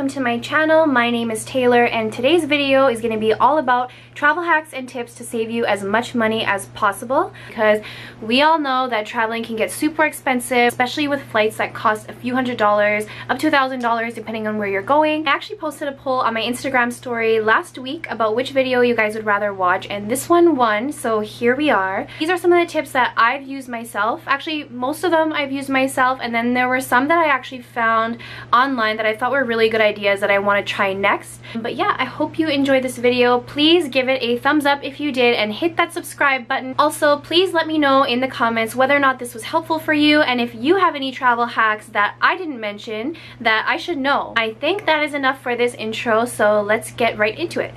welcome to my channel. My name is Taylor and today's video is going to be all about travel hacks and tips to save you as much money as possible, because we all know that traveling can get super expensive, especially with flights that cost a few $100s up to $1,000 depending on where you're going. I actually posted a poll on my Instagram story last week about which video you guys would rather watch, and this one won, so here we are. These are some of the tips that I've used myself. Actually, most of them I've used myself, and then there were some that I actually found online that I thought were really good ideas that I want to try next. But yeah, I hope you enjoyed this video. Please give it a thumbs up if you did and hit that subscribe button. Also, please let me know in the comments whether or not this was helpful for you and if you have any travel hacks that I didn't mention that I should know. I think that is enough for this intro, so let's get right into it.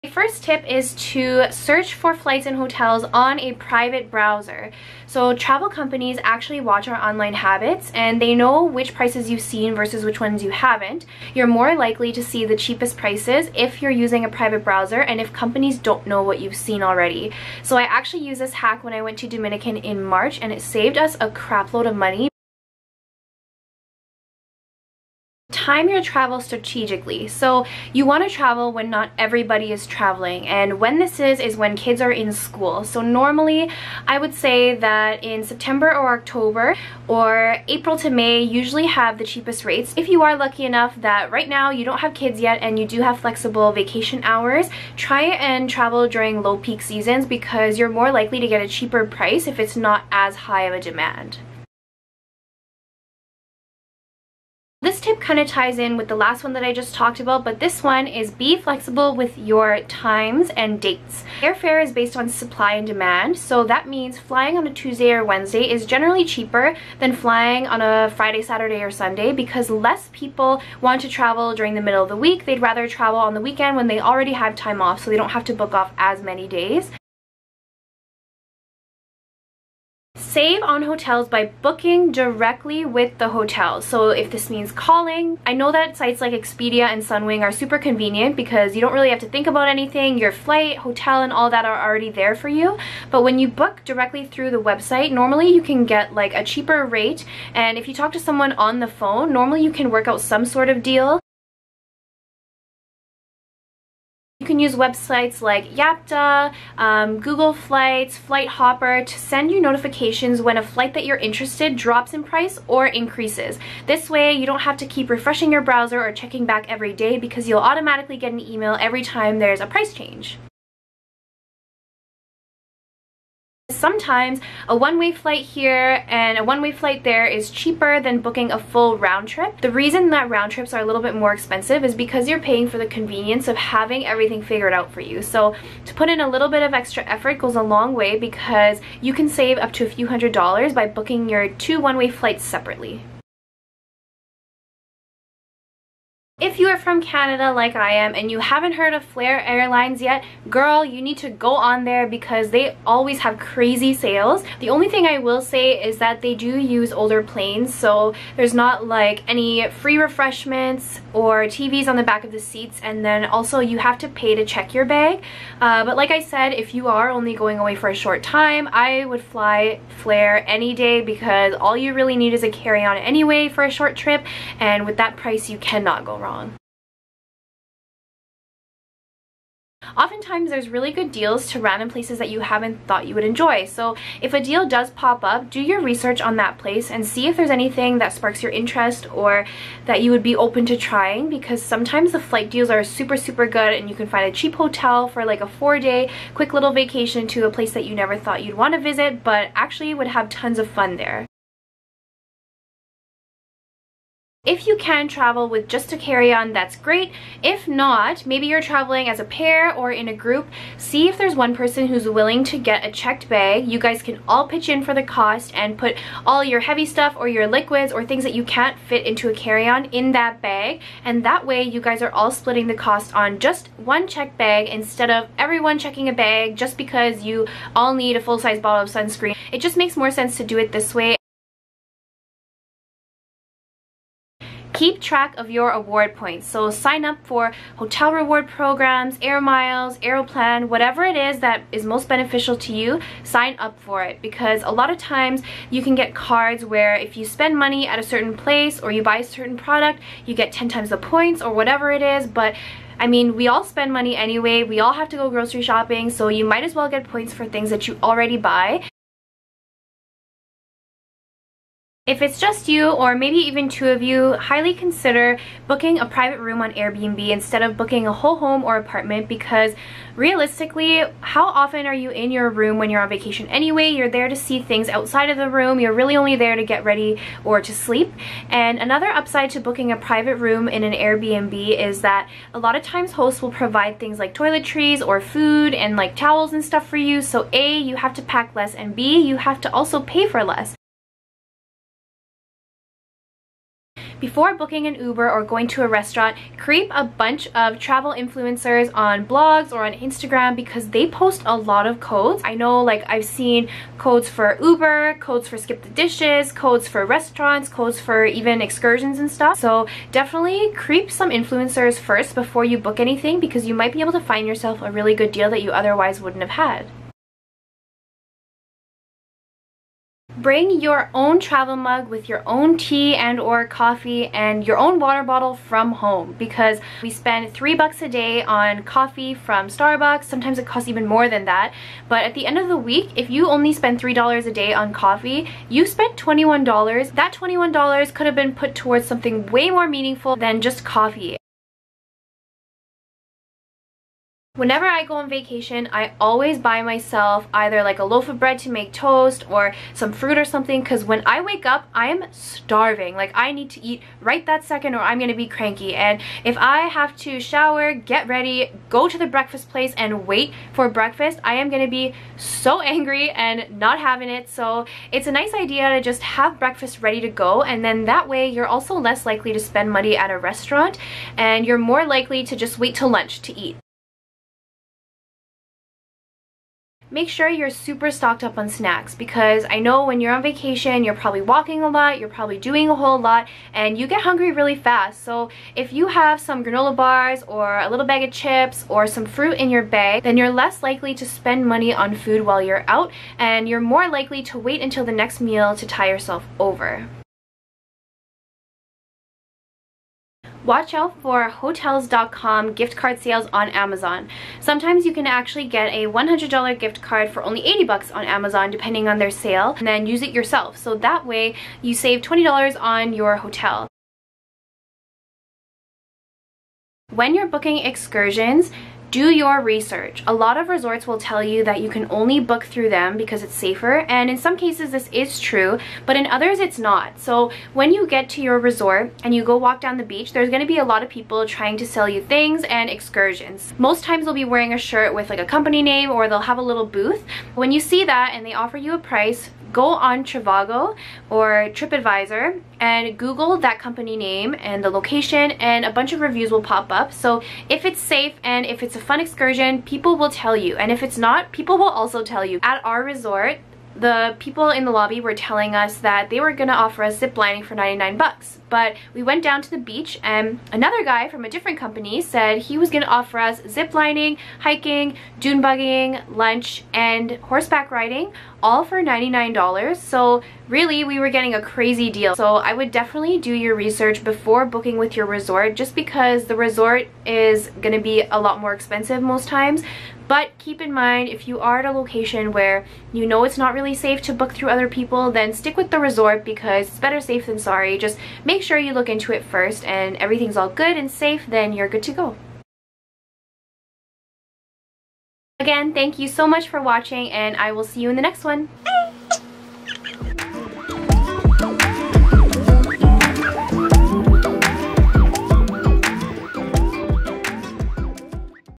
The first tip is to search for flights and hotels on a private browser. So travel companies actually watch our online habits and they know which prices you've seen versus which ones you haven't. You're more likely to see the cheapest prices if you're using a private browser and if companies don't know what you've seen already. So I actually used this hack when I went to Dominican in March and it saved us a crap load of money. Time your travel strategically. So you want to travel when not everybody is traveling, and when this is when kids are in school. So normally I would say that in September or October or April to May usually have the cheapest rates. If you are lucky enough that right now you don't have kids yet and you do have flexible vacation hours, try and travel during low peak seasons because you're more likely to get a cheaper price if it's not as high of a demand. This tip kind of ties in with the last one that I just talked about, but this one is be flexible with your times and dates. Airfare is based on supply and demand, so that means flying on a Tuesday or Wednesday is generally cheaper than flying on a Friday, Saturday, or Sunday because less people want to travel during the middle of the week. They'd rather travel on the weekend when they already have time off, so they don't have to book off as many days. Save on hotels by booking directly with the hotel. So if this means calling, I know that sites like Expedia and Sunwing are super convenient because you don't really have to think about anything. Your flight, hotel, and all that are already there for you. But when you book directly through the website, normally you can get like a cheaper rate. And if you talk to someone on the phone, normally you can work out some sort of deal. You can use websites like Yapta, Google Flights, Flight Hopper to send you notifications when a flight that you're interested drops in price or increases. This way you don't have to keep refreshing your browser or checking back every day because you'll automatically get an email every time there's a price change. Sometimes a one-way flight here and a one-way flight there is cheaper than booking a full round trip. The reason that round trips are a little bit more expensive is because you're paying for the convenience of having everything figured out for you. So to put in a little bit of extra effort goes a long way because you can save up to a few $100s by booking your two one-way flights separately. If you are from Canada like I am and you haven't heard of Flair Airlines yet, girl, you need to go on there because they always have crazy sales. The only thing I will say is that they do use older planes, so there's not like any free refreshments or TVs on the back of the seats, and then also you have to pay to check your bag. But like I said, if you are only going away for a short time, I would fly Flair any day because all you really need is a carry-on anyway for a short trip, and with that price you cannot go wrong. Oftentimes there's really good deals to random places that you haven't thought you would enjoy. So if a deal does pop up, do your research on that place and see if there's anything that sparks your interest or that you would be open to trying, because sometimes the flight deals are super good and you can find a cheap hotel for like a 4-day quick little vacation to a place that you never thought you'd want to visit but actually would have tons of fun there. If you can travel with just a carry-on, that's great. If not, maybe you're traveling as a pair or in a group, see if there's one person who's willing to get a checked bag. You guys can all pitch in for the cost and put all your heavy stuff or your liquids or things that you can't fit into a carry-on in that bag, and that way you guys are all splitting the cost on just one checked bag instead of everyone checking a bag just because you all need a full-size bottle of sunscreen. It just makes more sense to do it this way. Keep track of your award points. So sign up for hotel reward programs, air miles, Aeroplan, whatever it is that is most beneficial to you, sign up for it, because a lot of times you can get cards where if you spend money at a certain place or you buy a certain product, you get 10 times the points or whatever it is. But I mean, we all spend money anyway, we all have to go grocery shopping, so you might as well get points for things that you already buy. If it's just you, or maybe even two of you, highly consider booking a private room on Airbnb instead of booking a whole home or apartment, because realistically, how often are you in your room when you're on vacation anyway? You're there to see things outside of the room. You're really only there to get ready or to sleep. And another upside to booking a private room in an Airbnb is that a lot of times hosts will provide things like toiletries or food and like towels and stuff for you. So A, you have to pack less, and B, you have to also pay for less. Before booking an Uber or going to a restaurant, creep a bunch of travel influencers on blogs or on Instagram, because they post a lot of codes. I know, like, I've seen codes for Uber, codes for Skip the Dishes, codes for restaurants, codes for even excursions and stuff. So definitely creep some influencers first before you book anything, because you might be able to find yourself a really good deal that you otherwise wouldn't have had. Bring your own travel mug with your own tea and or coffee and your own water bottle from home, because we spend $3 a day on coffee from Starbucks. Sometimes it costs even more than that, but at the end of the week, if you only spend $3 a day on coffee, you spent $21. That $21 could have been put towards something way more meaningful than just coffee. Whenever I go on vacation, I always buy myself either like a loaf of bread to make toast or some fruit or something, because when I wake up, I am starving. Like, I need to eat right that second or I'm gonna be cranky. And if I have to shower, get ready, go to the breakfast place and wait for breakfast, I am gonna be so angry and not having it. So it's a nice idea to just have breakfast ready to go, and then that way you're also less likely to spend money at a restaurant and you're more likely to just wait till lunch to eat. Make sure you're super stocked up on snacks, because I know when you're on vacation, you're probably walking a lot, you're probably doing a whole lot, and you get hungry really fast. So if you have some granola bars or a little bag of chips or some fruit in your bag, then you're less likely to spend money on food while you're out, and you're more likely to wait until the next meal to tie yourself over. Watch out for hotels.com gift card sales on Amazon. Sometimes you can actually get a $100 gift card for only $80 on Amazon depending on their sale, and then use it yourself. So that way you save $20 on your hotel. When you're booking excursions, do your research. A lot of resorts will tell you that you can only book through them because it's safer, and in some cases this is true, but in others it's not. So when you get to your resort and you go walk down the beach, there's going to be a lot of people trying to sell you things and excursions. Most times they'll be wearing a shirt with like a company name, or they'll have a little booth. When you see that and they offer you a price, go on Trivago or TripAdvisor and Google that company name and the location, and a bunch of reviews will pop up. So if it's safe and if it's a fun excursion, people will tell you, and if it's not, people will also tell you. At our resort, the people in the lobby were telling us that they were gonna offer us zip lining for 99 bucks. But we went down to the beach and another guy from a different company said he was gonna offer us zip lining, hiking, dune buggying, lunch, and horseback riding, all for $99. So really, we were getting a crazy deal. So I would definitely do your research before booking with your resort, just because the resort is gonna be a lot more expensive most times. But keep in mind, if you are at a location where you know it's not really safe to book through other people, then stick with the resort, because it's better safe than sorry. Just make sure you look into it first, and everything's all good and safe, then you're good to go. Again, thank you so much for watching, and I will see you in the next one. Bye!